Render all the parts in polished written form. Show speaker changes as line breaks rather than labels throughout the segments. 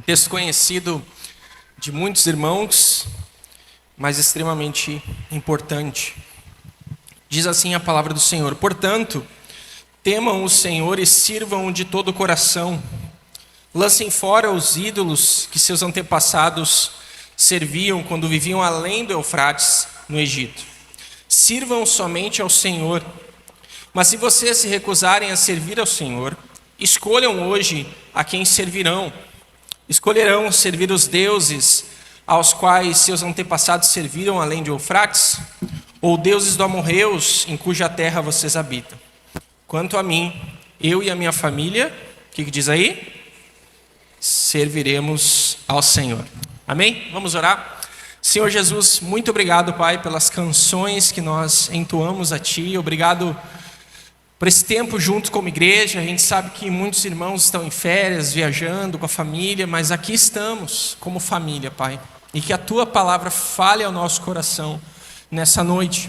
Texto conhecido de muitos irmãos, mas extremamente importante. Diz assim a palavra do Senhor: portanto, temam o Senhor e sirvam-o de todo o coração. Lancem fora os ídolos que seus antepassados serviam quando viviam além do Eufrates, no Egito. Sirvam somente ao Senhor. Mas se vocês se recusarem a servir ao Senhor, escolham hoje a quem servirão. Escolherão servir os deuses aos quais seus antepassados serviram além de Eufrates, ou deuses dos amorreus em cuja terra vocês habitam. Quanto a mim, eu e a minha família, o que diz aí? Serviremos ao Senhor. Amém? Vamos orar? Senhor Jesus, muito obrigado, Pai, pelas canções que nós entoamos a Ti. Obrigado por esse tempo junto como igreja. A gente sabe que muitos irmãos estão em férias, viajando com a família, mas aqui estamos como família, Pai. E que a Tua palavra fale ao nosso coração nessa noite.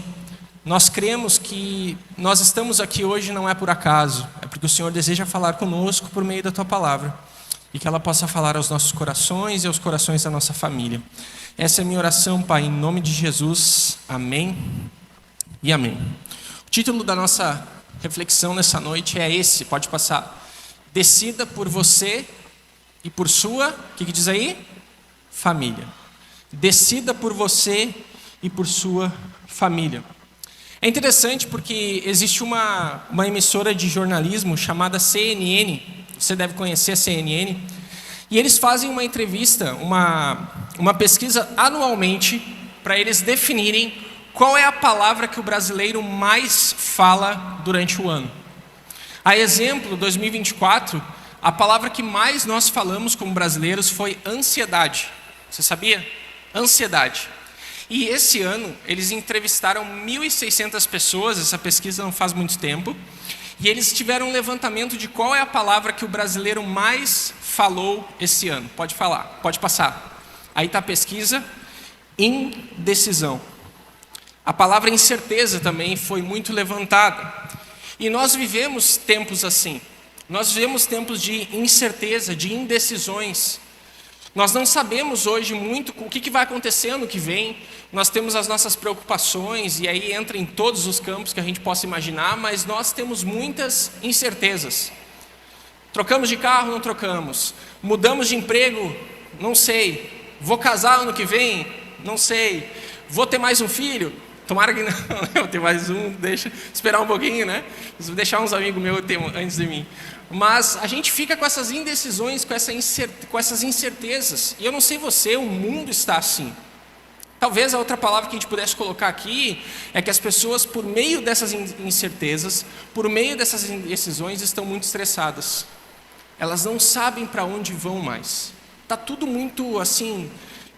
Nós cremos que nós estamos aqui hoje não é por acaso, é porque o Senhor deseja falar conosco por meio da Tua palavra. E que ela possa falar aos nossos corações e aos corações da nossa família. Essa é a minha oração, Pai, em nome de Jesus. Amém e amém. O título da nossa reflexão nessa noite é esse, pode passar. Decida por você e por sua, o que diz aí? Família. Decida por você e por sua família. É interessante porque existe uma emissora de jornalismo chamada CNN, você deve conhecer a CNN, e eles fazem uma entrevista, uma pesquisa anualmente para eles definirem qual é a palavra que o brasileiro mais fala durante o ano. A exemplo, 2024, a palavra que mais nós falamos como brasileiros foi ansiedade. Você sabia? Ansiedade. E esse ano, eles entrevistaram 1.600 pessoas, essa pesquisa não faz muito tempo, e eles tiveram um levantamento de qual é a palavra que o brasileiro mais falou esse ano. Pode falar, pode passar. Aí está a pesquisa, indecisão. A palavra incerteza também foi muito levantada. E nós vivemos tempos assim. Nós vivemos tempos de incerteza, de indecisões. Nós não sabemos hoje muito o que vai acontecer ano que vem. Nós temos as nossas preocupações, e aí entra em todos os campos que a gente possa imaginar, mas nós temos muitas incertezas. Trocamos de carro, não trocamos. Mudamos de emprego, não sei. Vou casar ano que vem, não sei. Vou ter mais um filho? Tomara que não, eu ter mais um, deixa esperar um pouquinho, né? Vou deixar uns amigos meus antes de mim. Mas a gente fica com essas indecisões, com essas incertezas. E eu não sei você, o mundo está assim. Talvez a outra palavra que a gente pudesse colocar aqui é que as pessoas, por meio dessas incertezas, por meio dessas indecisões, estão muito estressadas. Elas não sabem para onde vão mais. Está tudo muito assim,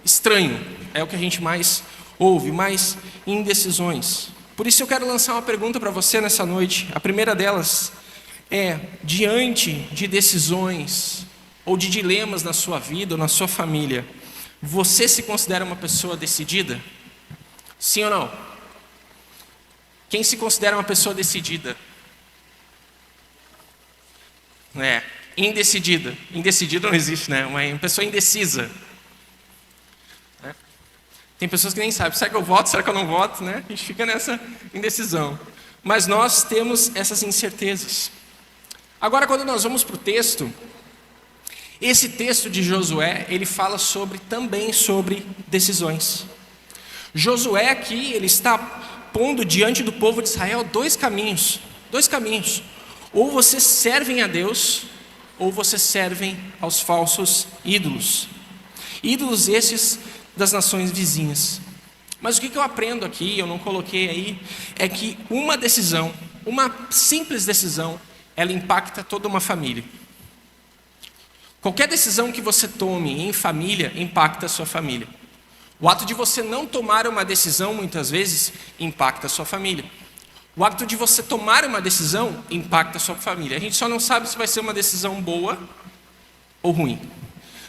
estranho. É o que a gente mais ouve, mais indecisões. Por isso eu quero lançar uma pergunta para você nessa noite. A primeira delas é: diante de decisões ou de dilemas na sua vida ou na sua família, você se considera uma pessoa decidida? Sim ou não? Quem se considera uma pessoa decidida? Indecidida. Indecidida não existe, né? Uma pessoa indecisa. Tem pessoas que nem sabem, será que eu voto, será que eu não voto, né? A gente fica nessa indecisão. Mas nós temos essas incertezas. Agora, quando nós vamos para o texto, esse texto de Josué, ele fala também sobre decisões. Josué aqui, ele está pondo diante do povo de Israel dois caminhos. Ou vocês servem a Deus, ou vocês servem aos falsos ídolos. Ídolos esses das nações vizinhas. Mas o que eu aprendo aqui, eu não coloquei aí, é que uma decisão, uma simples decisão, ela impacta toda uma família. Qualquer decisão que você tome em família, impacta a sua família. O ato de você não tomar uma decisão, muitas vezes, impacta a sua família. O ato de você tomar uma decisão, impacta a sua família. A gente só não sabe se vai ser uma decisão boa ou ruim.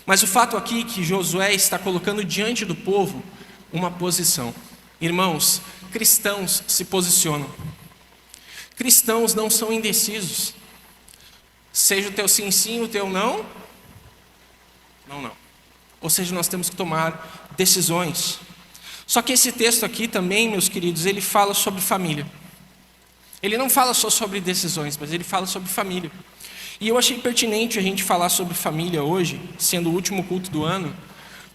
Mas o fato aqui é que Josué está colocando diante do povo uma posição. Irmãos, cristãos se posicionam. Cristãos não são indecisos. Seja o teu sim, sim, o teu não. Não. Ou seja, nós temos que tomar decisões. Só que esse texto aqui também, meus queridos, ele fala sobre família. Ele não fala só sobre decisões, mas ele fala sobre família. E eu achei pertinente a gente falar sobre família hoje, sendo o último culto do ano,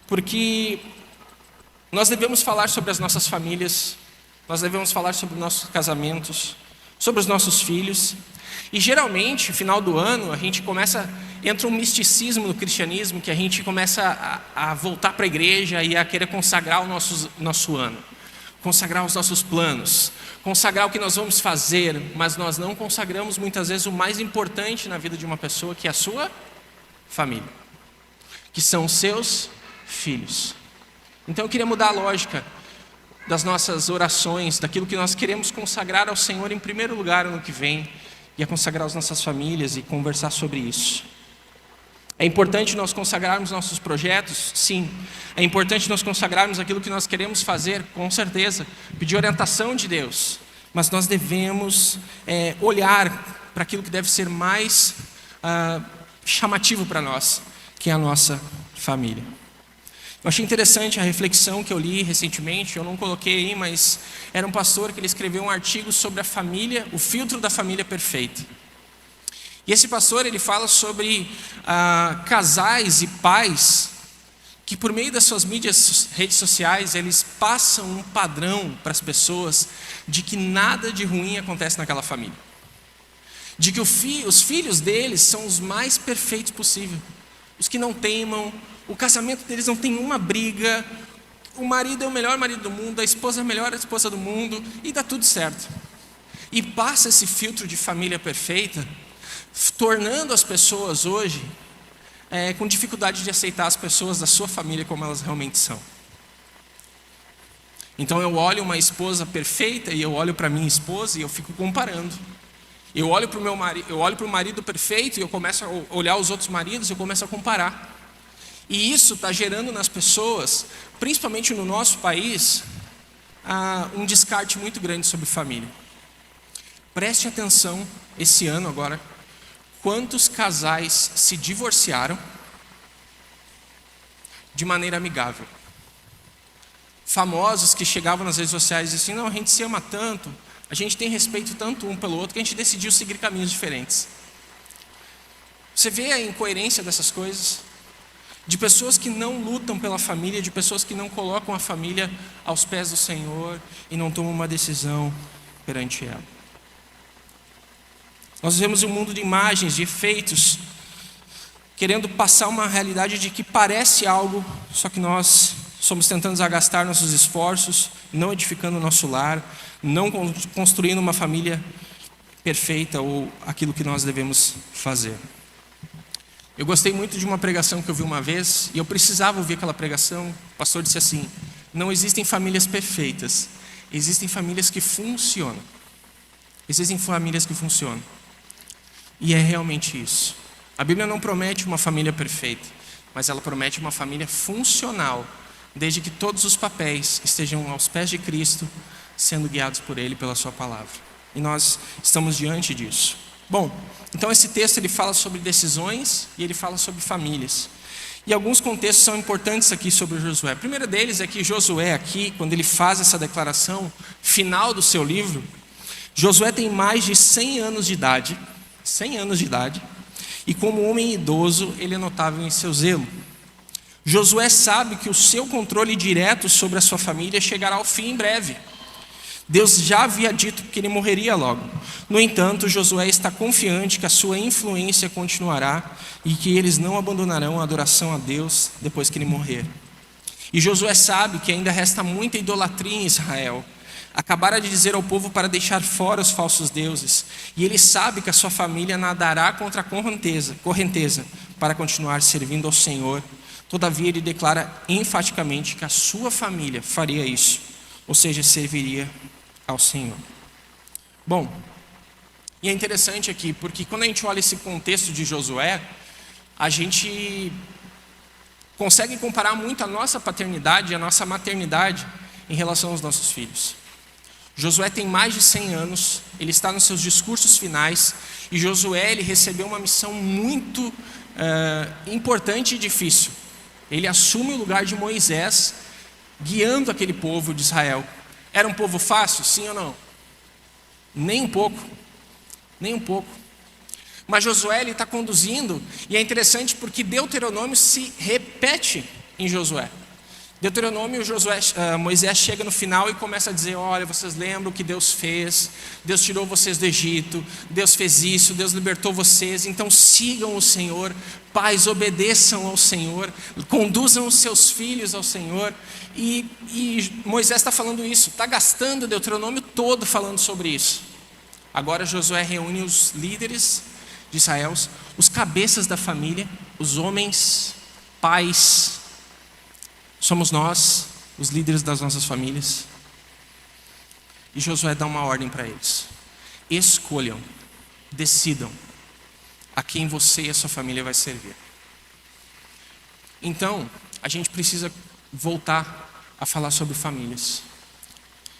porque nós devemos falar sobre as nossas famílias, nós devemos falar sobre os nossos casamentos, sobre os nossos filhos. E geralmente, no final do ano, entra um misticismo no cristianismo, que a gente começa a voltar para a igreja e a querer consagrar o nosso ano, consagrar os nossos planos, consagrar o que nós vamos fazer, mas nós não consagramos muitas vezes o mais importante na vida de uma pessoa, que é a sua família, que são os seus filhos. Então eu queria mudar a lógica das nossas orações, daquilo que nós queremos consagrar ao Senhor em primeiro lugar ano que vem, e a consagrar as nossas famílias e conversar sobre isso. É importante nós consagrarmos nossos projetos? Sim. É importante nós consagrarmos aquilo que nós queremos fazer? Com certeza. Pedir orientação de Deus. Mas nós devemos olhar para aquilo que deve ser mais chamativo para nós, que é a nossa família. Eu achei interessante a reflexão que eu li recentemente, eu não coloquei aí, mas era um pastor que ele escreveu um artigo sobre a família, o filtro da família perfeita. E esse pastor, ele fala sobre casais e pais que por meio das suas redes sociais, eles passam um padrão para as pessoas de que nada de ruim acontece naquela família. De que os filhos deles são os mais perfeitos possível, os que não teimam, o casamento deles não tem uma briga, o marido é o melhor marido do mundo, a esposa é a melhor esposa do mundo, e dá tudo certo. E passa esse filtro de família perfeita, tornando as pessoas hoje com dificuldade de aceitar as pessoas da sua família como elas realmente são. Então eu olho uma esposa perfeita e eu olho para minha esposa e eu fico comparando. Eu olho para o meu marido, eu olho para o marido perfeito e eu começo a olhar os outros maridos e eu começo a comparar. E isso está gerando nas pessoas, principalmente no nosso país, um descarte muito grande sobre família. Preste atenção esse ano agora, quantos casais se divorciaram de maneira amigável. Famosos que chegavam nas redes sociais e diziam assim, não, a gente se ama tanto, a gente tem respeito tanto um pelo outro, que a gente decidiu seguir caminhos diferentes. Você vê a incoerência dessas coisas? De pessoas que não lutam pela família, de pessoas que não colocam a família aos pés do Senhor e não tomam uma decisão perante ela. Nós vivemos um mundo de imagens, de efeitos, querendo passar uma realidade de que parece algo, só que nós somos tentando agastar nossos esforços, não edificando o nosso lar, não construindo uma família perfeita ou aquilo que nós devemos fazer. Eu gostei muito de uma pregação que eu vi uma vez, e eu precisava ouvir aquela pregação. O pastor disse assim, não existem famílias perfeitas, existem famílias que funcionam. Existem famílias que funcionam. E é realmente isso. A Bíblia não promete uma família perfeita, mas ela promete uma família funcional, desde que todos os papéis estejam aos pés de Cristo, sendo guiados por Ele, pela sua palavra. E nós estamos diante disso. Bom, então esse texto ele fala sobre decisões e ele fala sobre famílias. E alguns contextos são importantes aqui sobre Josué. O primeiro deles é que Josué aqui, quando ele faz essa declaração final do seu livro, Josué tem mais de 100 anos de idade, e como homem idoso, ele é notável em seu zelo. Josué sabe que o seu controle direto sobre a sua família chegará ao fim em breve. Deus já havia dito que ele morreria logo. No entanto, Josué está confiante que a sua influência continuará e que eles não abandonarão a adoração a Deus depois que ele morrer. E Josué sabe que ainda resta muita idolatria em Israel. Acabara de dizer ao povo para deixar fora os falsos deuses. E ele sabe que a sua família nadará contra a correnteza para continuar servindo ao Senhor. Todavia, ele declara enfaticamente que a sua família faria isso, ou seja, serviria ao Senhor. Bom, e é interessante aqui, porque quando a gente olha esse contexto de Josué, a gente consegue comparar muito a nossa paternidade e a nossa maternidade em relação aos nossos filhos. Josué tem mais de 100 anos, ele está nos seus discursos finais, e Josué ele recebeu uma missão muito importante e difícil. Ele assume o lugar de Moisés, guiando aquele povo de Israel. Era um povo fácil, sim ou não? Nem um pouco, nem um pouco. Mas Josué está conduzindo, e é interessante porque Deuteronômio se repete em Josué. Deuteronômio, Moisés chega no final e começa a dizer: olha, vocês lembram o que Deus fez? Deus tirou vocês do Egito, Deus fez isso, Deus libertou vocês, então sigam o Senhor, pais, obedeçam ao Senhor, conduzam os seus filhos ao Senhor. E Moisés está falando isso, está gastando o Deuteronômio todo falando sobre isso. Agora Josué reúne os líderes de Israel, os cabeças da família, os homens, pais. Somos nós, os líderes das nossas famílias. E Josué dá uma ordem para eles: escolham, decidam a quem você e a sua família vai servir. Então, a gente precisa voltar a falar sobre famílias.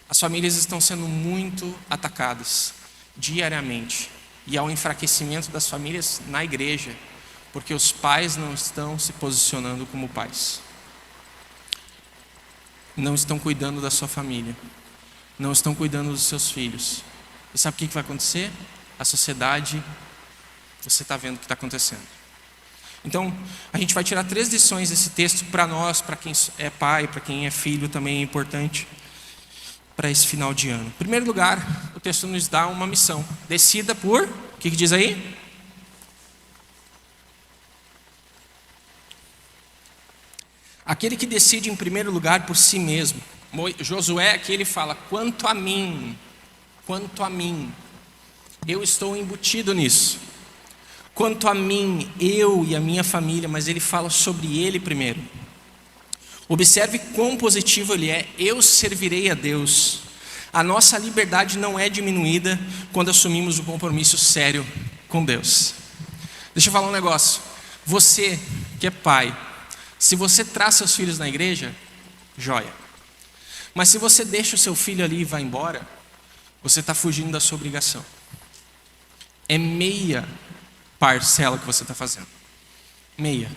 As famílias estão sendo muito atacadas diariamente. E há um enfraquecimento das famílias na igreja, porque os pais não estão se posicionando como pais. Não estão cuidando da sua família. Não estão cuidando dos seus filhos. E sabe o que vai acontecer? A sociedade, você está vendo o que está acontecendo. Então, a gente vai tirar 3 lições desse texto para nós, para quem é pai, para quem é filho, também é importante para esse final de ano. Em primeiro lugar, o texto nos dá uma missão. Decida por... O que diz aí? Aquele que decide em primeiro lugar por si mesmo. Josué aqui ele fala: quanto a mim, eu estou embutido nisso. Quanto a mim, eu e a minha família, mas ele fala sobre ele primeiro. Observe quão positivo ele é: eu servirei a Deus. A nossa liberdade não é diminuída quando assumimos um compromisso sério com Deus. Deixa eu falar um negócio. Você que é pai, se você traz seus filhos na igreja, joia. Mas se você deixa o seu filho ali e vai embora, você está fugindo da sua obrigação. É meia parcela que você está fazendo. Meia.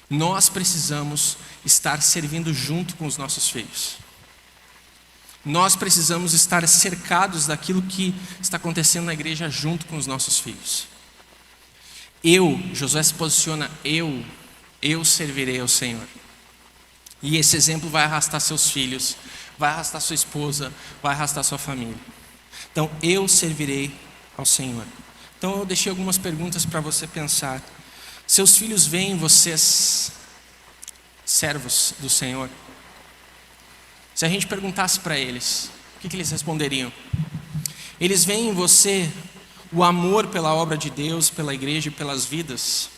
Nós precisamos estar servindo junto com os nossos filhos. Nós precisamos estar cercados daquilo que está acontecendo na igreja junto com os nossos filhos. Josué se posiciona: eu servirei ao Senhor. E esse exemplo vai arrastar seus filhos, vai arrastar sua esposa, vai arrastar sua família. Então, eu servirei ao Senhor. Então, eu deixei algumas perguntas para você pensar. Seus filhos veem vocês servos do Senhor? Se a gente perguntasse para eles, o que eles responderiam? Eles veem em você o amor pela obra de Deus, pela igreja e pelas vidas?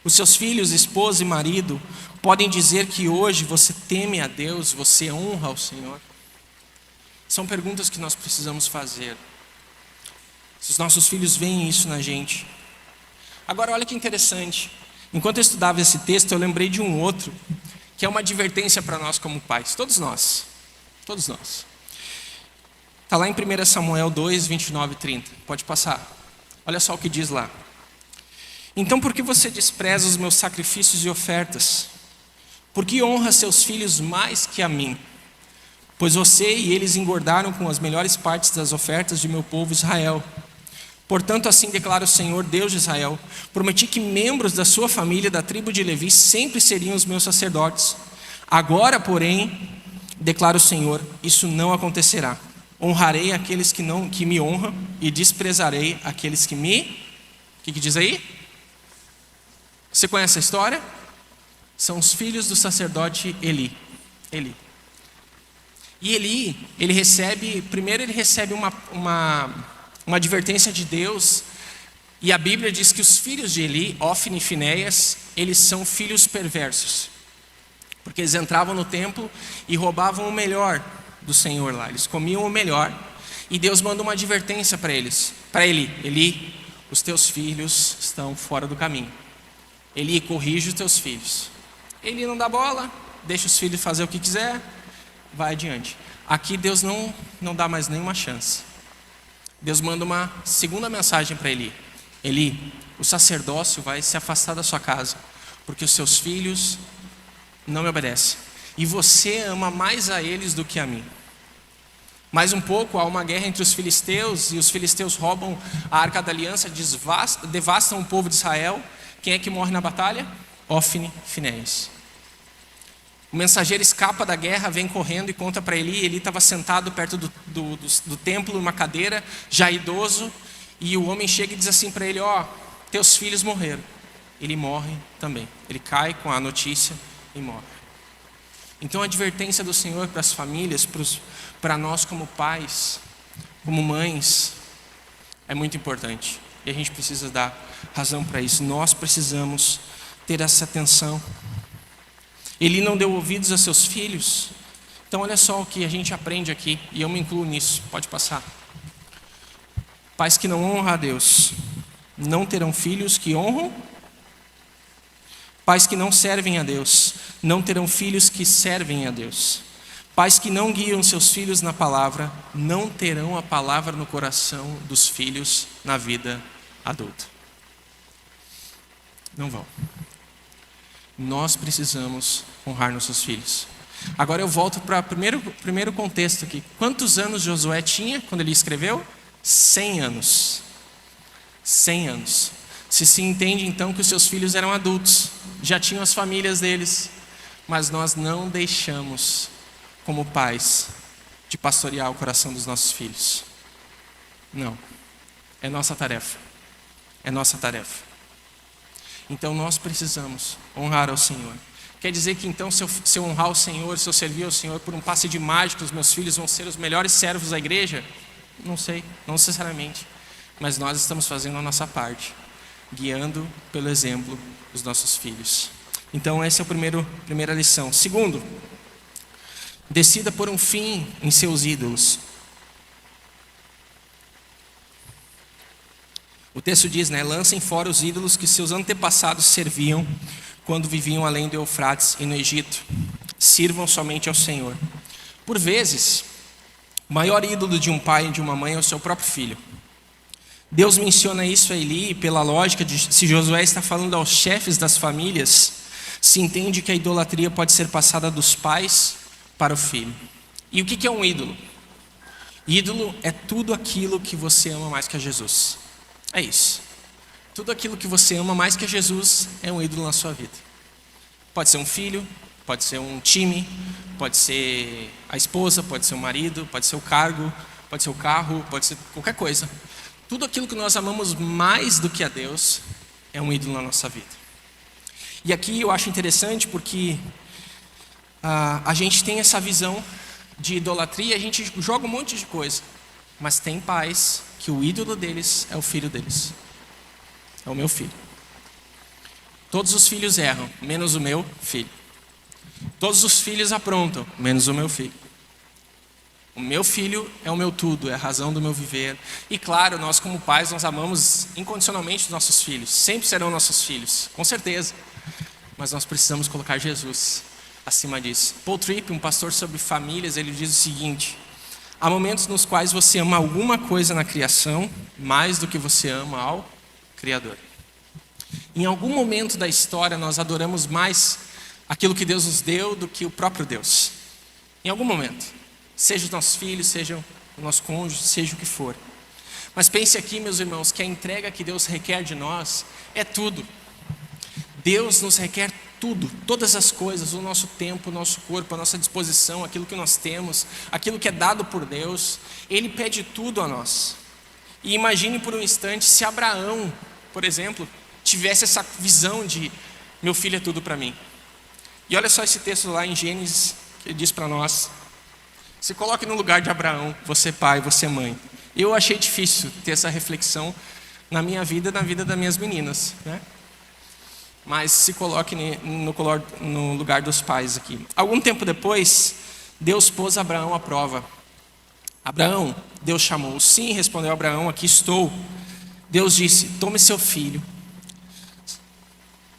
Os seus filhos, esposa e marido, podem dizer que hoje você teme a Deus, você honra ao Senhor? São perguntas que nós precisamos fazer. Se os nossos filhos veem isso na gente. Agora, olha que interessante. Enquanto eu estudava esse texto, eu lembrei de um outro, que é uma advertência para nós como pais. Todos nós. Está lá em 1 Samuel 2, 29 e 30. Pode passar. Olha só o que diz lá. Então, por que você despreza os meus sacrifícios e ofertas? Por que honra seus filhos mais que a mim? Pois você e eles engordaram com as melhores partes das ofertas de meu povo Israel. Portanto, assim declara o Senhor, Deus de Israel: prometi que membros da sua família, da tribo de Levi, sempre seriam os meus sacerdotes. Agora, porém, declara o Senhor, isso não acontecerá. Honrarei aqueles que me honram e desprezarei aqueles que me... O que diz aí? Você conhece a história? São os filhos do sacerdote Eli. E Eli, ele recebe uma advertência de Deus. E a Bíblia diz que os filhos de Eli, Ofni e Finéias, eles são filhos perversos. Porque eles entravam no templo e roubavam o melhor do Senhor lá. Eles comiam o melhor. E Deus manda uma advertência para eles. Para Eli, os teus filhos estão fora do caminho. Eli, corrige os teus filhos. Eli não dá bola, deixa os filhos fazer o que quiser, vai adiante. Aqui Deus não dá mais nenhuma chance. Deus manda uma segunda mensagem para Eli. Eli, o sacerdócio vai se afastar da sua casa. porque os seus filhos não me obedecem. E você ama mais a eles do que a mim. Mais um pouco, há uma guerra entre os filisteus, e os filisteus roubam a Arca da Aliança, devastam o povo de Israel. Quem é que morre na batalha? Ofni e Finéias. O mensageiro escapa da guerra, vem correndo e conta para Eli. Eli estava sentado perto do templo, numa cadeira, já idoso, e o homem chega e diz assim para ele: teus filhos morreram. Ele morre também. Ele cai com a notícia e morre. Então a advertência do Senhor para as famílias, para nós como pais, como mães, é muito importante. E a gente precisa dar razão para isso. Nós precisamos ter essa atenção. Ele não deu ouvidos a seus filhos. Então olha só o que a gente aprende aqui, e eu me incluo nisso, pode passar. Pais que não honram a Deus não terão filhos que honram. Pais que não servem a Deus não terão filhos que servem a Deus. Pais que não guiam seus filhos na palavra não terão a palavra no coração dos filhos na vida adulta. Não vão. Nós precisamos honrar nossos filhos. Agora eu volto para o primeiro contexto aqui. Quantos anos Josué tinha quando ele escreveu? 100 anos. 100 anos. Se entende então que os seus filhos eram adultos, já tinham as famílias deles, mas nós não deixamos, como pais, de pastorear o coração dos nossos filhos. Não. É nossa tarefa. É nossa tarefa. Então nós precisamos honrar ao Senhor. Quer dizer que então se eu honrar o Senhor, se eu servir ao Senhor, por um passe de mágica, os meus filhos vão ser os melhores servos da igreja? Não sei, não necessariamente. Mas nós estamos fazendo a nossa parte, guiando pelo exemplo os nossos filhos. Então essa é a primeira lição. Segundo, decida por um fim em seus ídolos. O texto diz, lancem fora os ídolos que seus antepassados serviam quando viviam além do Eufrates e no Egito. Sirvam somente ao Senhor. Por vezes, o maior ídolo de um pai e de uma mãe é o seu próprio filho. Deus menciona isso a Eli, e pela lógica de se Josué está falando aos chefes das famílias, se entende que a idolatria pode ser passada dos pais para o filho. E o que é um ídolo? Ídolo é tudo aquilo que você ama mais que a Jesus. É isso. Tudo aquilo que você ama mais que a Jesus é um ídolo na sua vida. Pode ser um filho, pode ser um time, pode ser a esposa, pode ser o marido, pode ser o cargo, pode ser o carro, pode ser qualquer coisa. Tudo aquilo que nós amamos mais do que a Deus é um ídolo na nossa vida. E aqui eu acho interessante porque a gente tem essa visão de idolatria, a gente joga um monte de coisa, mas tem pais que o ídolo deles é o filho deles. É o meu filho. Todos os filhos erram, menos o meu filho. Todos os filhos aprontam, menos o meu filho. O meu filho é o meu tudo, é a razão do meu viver. E claro, nós como pais, nós amamos incondicionalmente os nossos filhos. Sempre serão nossos filhos, com certeza. Mas nós precisamos colocar Jesus acima disso. Paul Tripp, um pastor sobre famílias, ele diz o seguinte: há momentos nos quais você ama alguma coisa na criação mais do que você ama ao Criador. Em algum momento da história nós adoramos mais aquilo que Deus nos deu do que o próprio Deus. Em algum momento. Seja os nossos filhos, seja o nosso cônjuge, seja o que for. Mas pense aqui, meus irmãos, que a entrega que Deus requer de nós é tudo. Deus nos requer tudo, todas as coisas, o nosso tempo, o nosso corpo, a nossa disposição, aquilo que nós temos, aquilo que é dado por Deus. Ele pede tudo a nós. E imagine por um instante se Abraão, por exemplo, tivesse essa visão de meu filho é tudo para mim. E olha só esse texto lá em Gênesis, que ele diz para nós: se coloque no lugar de Abraão, você pai, você mãe. Eu achei difícil ter essa reflexão na minha vida e na vida das minhas meninas, Mas se coloque no lugar dos pais aqui. Algum tempo depois, Deus pôs Abraão à prova. Abraão, Deus chamou. Sim, respondeu Abraão, aqui estou. Deus disse: tome seu filho,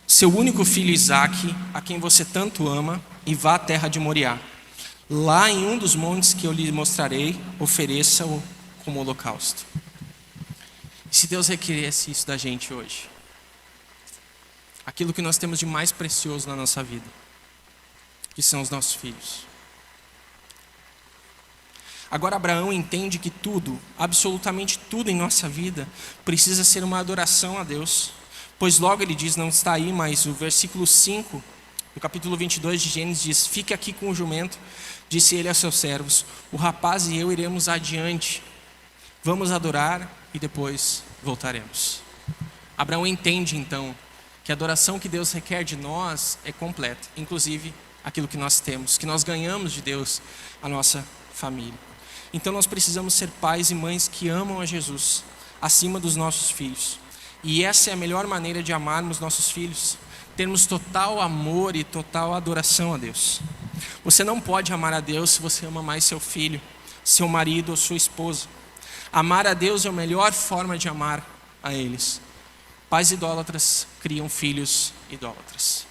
seu único filho Isaque, a quem você tanto ama, e vá à terra de Moriá. Lá em um dos montes que eu lhe mostrarei, ofereça-o como holocausto. E se Deus requeresse isso da gente hoje? aquilo que nós temos de mais precioso na nossa vida, que são os nossos filhos. Agora Abraão entende que tudo, absolutamente tudo em nossa vida, precisa ser uma adoração a Deus. Pois logo ele diz, não está aí, mas o versículo 5, do capítulo 22 de Gênesis diz: fique aqui com o jumento, disse ele a seus servos, o rapaz e eu iremos adiante, vamos adorar e depois voltaremos. Abraão entende então que a adoração que Deus requer de nós é completa, inclusive aquilo que nós temos, que nós ganhamos de Deus, a nossa família. Então nós precisamos ser pais e mães que amam a Jesus acima dos nossos filhos. E essa é a melhor maneira de amarmos nossos filhos, termos total amor e total adoração a Deus. Você não pode amar a Deus se você ama mais seu filho, seu marido ou sua esposa. Amar a Deus é a melhor forma de amar a eles. Pais idólatras criam filhos idólatras.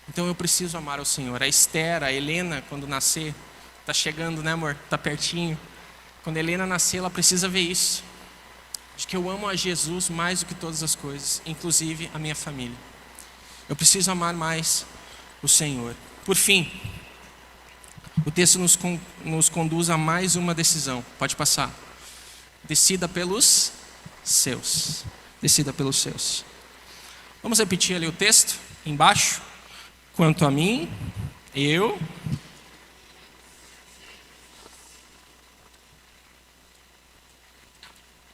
Então eu preciso amar ao Senhor. A Esther, a Helena, quando nascer, está chegando, né, amor? Está pertinho. Quando a Helena nascer, ela precisa ver isso. De que eu amo a Jesus mais do que todas as coisas, inclusive a minha família. Eu preciso amar mais o Senhor. Por fim, o texto nos conduz a mais uma decisão. Pode passar. Decida pelos seus. Decida pelos seus. Vamos repetir ali o texto, embaixo. Quanto a mim, eu...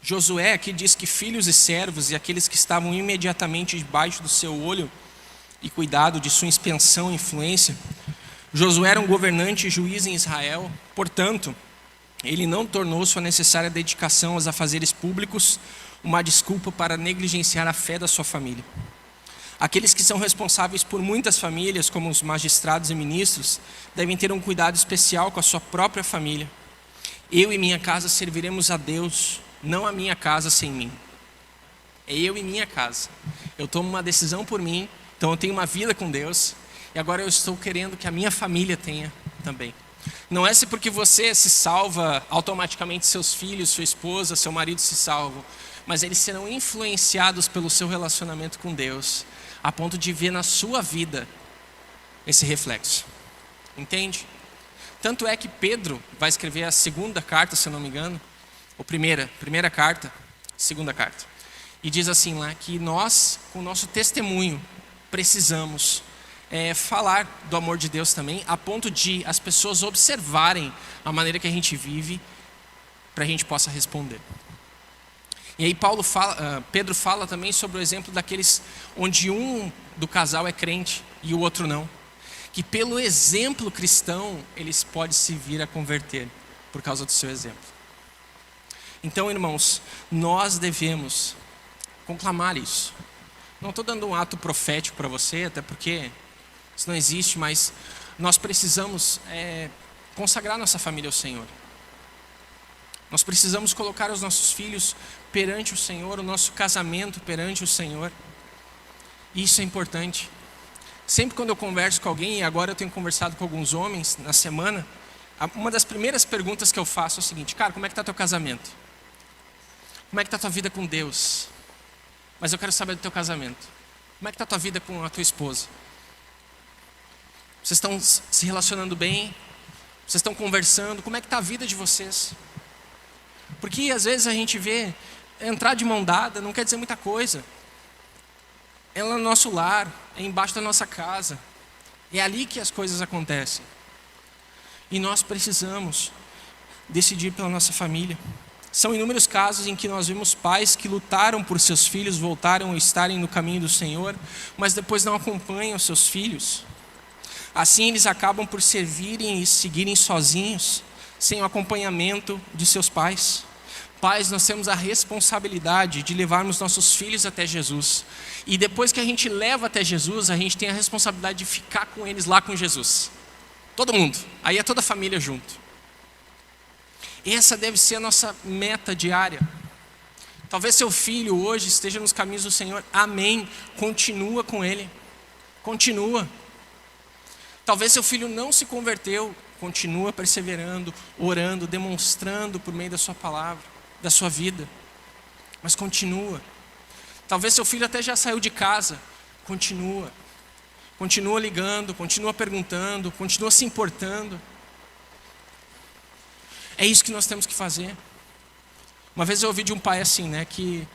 Josué aqui diz que filhos e servos e aqueles que estavam imediatamente debaixo do seu olho e cuidado de sua expansão e influência. Josué era um governante e juiz em Israel, portanto, ele não tornou sua necessária dedicação aos afazeres públicos uma desculpa para negligenciar a fé da sua família. Aqueles que são responsáveis por muitas famílias, como os magistrados e ministros, devem ter um cuidado especial com a sua própria família. Eu e minha casa serviremos a Deus, não a minha casa sem mim. É eu e minha casa. Eu tomo uma decisão por mim, então eu tenho uma vida com Deus, e agora eu estou querendo que a minha família tenha também. Não é se porque você se salva, automaticamente seus filhos, sua esposa, seu marido se salvam, mas eles serão influenciados pelo seu relacionamento com Deus, a ponto de ver na sua vida esse reflexo. Entende? Tanto é que Pedro vai escrever a segunda carta, se eu não me engano, ou primeira carta, segunda carta. E diz assim lá, que nós, com o nosso testemunho, precisamos falar do amor de Deus também, a ponto de as pessoas observarem a maneira que a gente vive, para a gente possa responder. E aí Pedro fala também sobre o exemplo daqueles onde um do casal é crente e o outro não. Que pelo exemplo cristão, eles podem se vir a converter, por causa do seu exemplo. Então, irmãos, nós devemos conclamar isso. Não estou dando um ato profético para você, até porque isso não existe, mas nós precisamos consagrar nossa família ao Senhor. Nós precisamos colocar os nossos filhos perante o Senhor, o nosso casamento perante o Senhor. Isso é importante. Sempre quando eu converso com alguém, e agora eu tenho conversado com alguns homens na semana, uma das primeiras perguntas que eu faço é o seguinte: cara, como é que está teu casamento? Como é que está tua vida com Deus? Mas eu quero saber do teu casamento. Como é que está tua vida com a tua esposa? Vocês estão se relacionando bem? Vocês estão conversando? Como é que está a vida de vocês? Porque às vezes a gente vê entrar de mão dada, não quer dizer muita coisa. É lá no nosso lar, é embaixo da nossa casa. É ali que as coisas acontecem. E nós precisamos decidir pela nossa família. São inúmeros casos em que nós vimos pais que lutaram por seus filhos voltarem a estarem no caminho do Senhor, mas depois não acompanham seus filhos. Assim eles acabam por servirem e seguirem sozinhos, sem o acompanhamento de seus pais. Pais, nós temos a responsabilidade de levarmos nossos filhos até Jesus. E depois que a gente leva até Jesus, a gente tem a responsabilidade de ficar com eles lá com Jesus. Todo mundo. Aí é toda a família junto. Essa deve ser a nossa meta diária. Talvez seu filho hoje esteja nos caminhos do Senhor. Amém. Continua com ele. Continua. Talvez seu filho não se converteu. Continua perseverando, orando, demonstrando por meio da sua palavra, da sua vida. Mas continua. Talvez seu filho até já saiu de casa. continua. Continua ligando, continua perguntando, continua se importando. É isso que nós temos que fazer. Uma vez eu ouvi de um pai assim, né, que...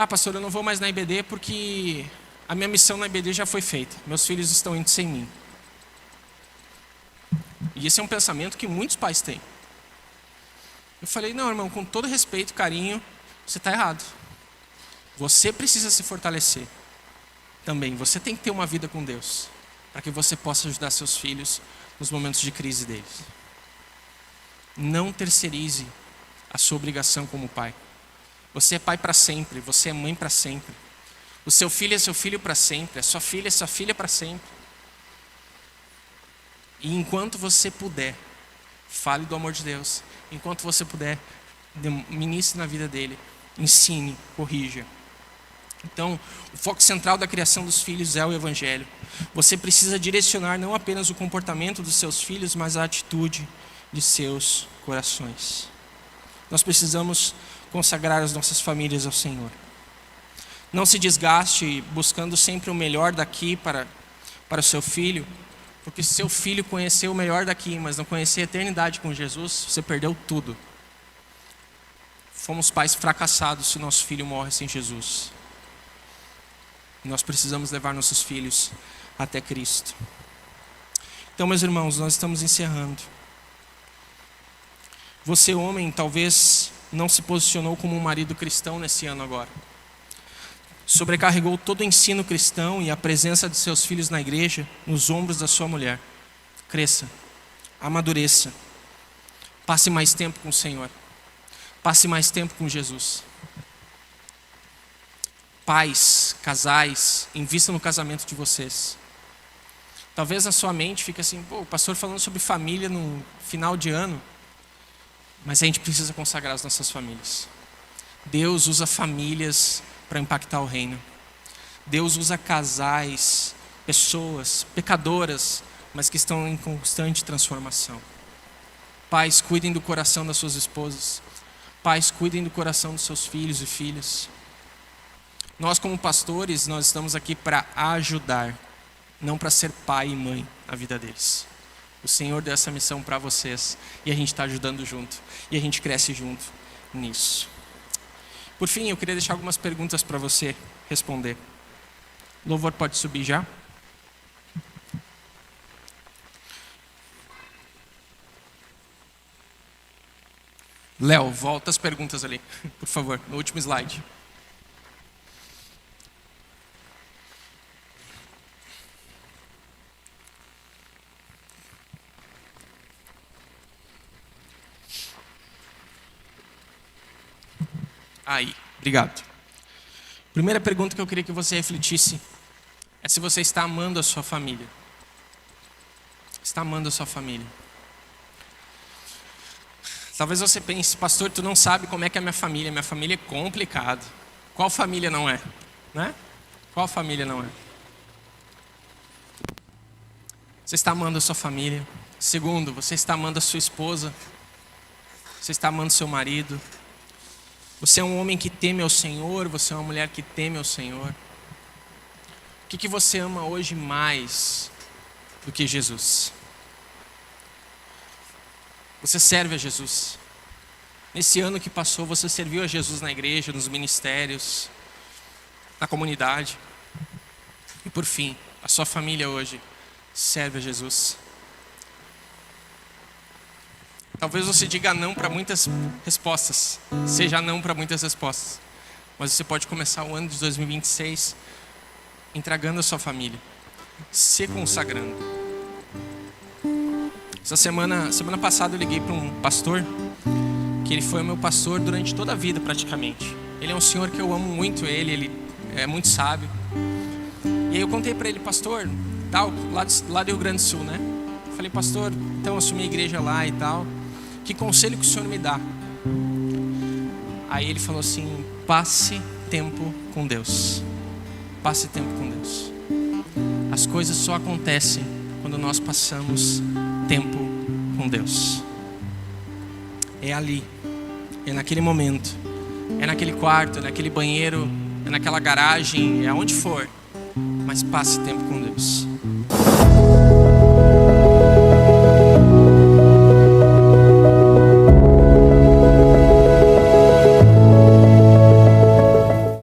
pastor, eu não vou mais na IBD porque a minha missão na IBD já foi feita. Meus filhos estão indo sem mim. E esse é um pensamento que muitos pais têm. Eu falei, não, irmão, com todo respeito, carinho, você está errado. Você precisa se fortalecer também. Você tem que ter uma vida com Deus, para que você possa ajudar seus filhos nos momentos de crise deles. Não terceirize a sua obrigação como pai. Você é pai para sempre, você é mãe para sempre. O seu filho é seu filho para sempre, a sua filha é sua filha para sempre. E enquanto você puder, fale do amor de Deus. Enquanto você puder, ministre na vida dele, ensine, corrija. Então, o foco central da criação dos filhos é o Evangelho. Você precisa direcionar não apenas o comportamento dos seus filhos, mas a atitude de seus corações. Nós precisamos consagrar as nossas famílias ao Senhor. Não se desgaste buscando sempre o melhor daqui para o seu filho, porque se seu filho conhecer o melhor daqui, mas não conhecer a eternidade com Jesus, você perdeu tudo. Fomos pais fracassados se nosso filho morre sem Jesus. Nós precisamos levar nossos filhos até Cristo. Então, meus irmãos, nós estamos encerrando. Você, homem, talvez não se posicionou como um marido cristão nesse ano agora. Sobrecarregou todo o ensino cristão e a presença de seus filhos na igreja nos ombros da sua mulher. Cresça, amadureça, passe mais tempo com o Senhor, passe mais tempo com Jesus. Pais, casais, invistam no casamento de vocês. Talvez na sua mente fique assim, o pastor falando sobre família no final de ano, mas a gente precisa consagrar as nossas famílias. Deus usa famílias para impactar o reino. Deus usa casais, pessoas, pecadoras, mas que estão em constante transformação. Pais, cuidem do coração das suas esposas. Pais, cuidem do coração dos seus filhos e filhas. Nós, como pastores, nós estamos aqui para ajudar, não para ser pai e mãe na vida deles. O Senhor deu essa missão para vocês e a gente está ajudando junto. E a gente cresce junto nisso. Por fim, eu queria deixar algumas perguntas para você responder. O louvor pode subir já? Léo, volta as perguntas ali, por favor, no último slide. Aí, obrigado. Primeira pergunta que eu queria que você refletisse é se você está amando a sua família. Está amando a sua família. Talvez você pense, pastor, tu não sabe como é que é a minha família. Minha família é complicada. Qual família não é? Né? Qual família não é? Você está amando a sua família. Segundo, você está amando a sua esposa. Você está amando seu marido. Você é um homem que teme ao Senhor, você é uma mulher que teme ao Senhor. O que você ama hoje mais do que Jesus? Você serve a Jesus. Nesse ano que passou, você serviu a Jesus na igreja, nos ministérios, na comunidade. E por fim, a sua família hoje serve a Jesus. Talvez você diga não para muitas respostas, seja não para muitas respostas, mas você pode começar o ano de 2026 entregando a sua família, se consagrando. Essa semana passada eu liguei para um pastor, que ele foi meu pastor durante toda a vida praticamente. Ele é um senhor que eu amo muito, ele é muito sábio. E aí eu contei para ele, pastor, tal, lá do Rio Grande do Sul, né? Eu falei, pastor, então eu assumi a igreja lá e tal. Que conselho que o Senhor me dá? Aí ele falou assim, passe tempo com Deus. Passe tempo com Deus. As coisas só acontecem quando nós passamos tempo com Deus. É ali, é naquele momento, é naquele quarto, é naquele banheiro, é naquela garagem, é aonde for. mas passe tempo com Deus.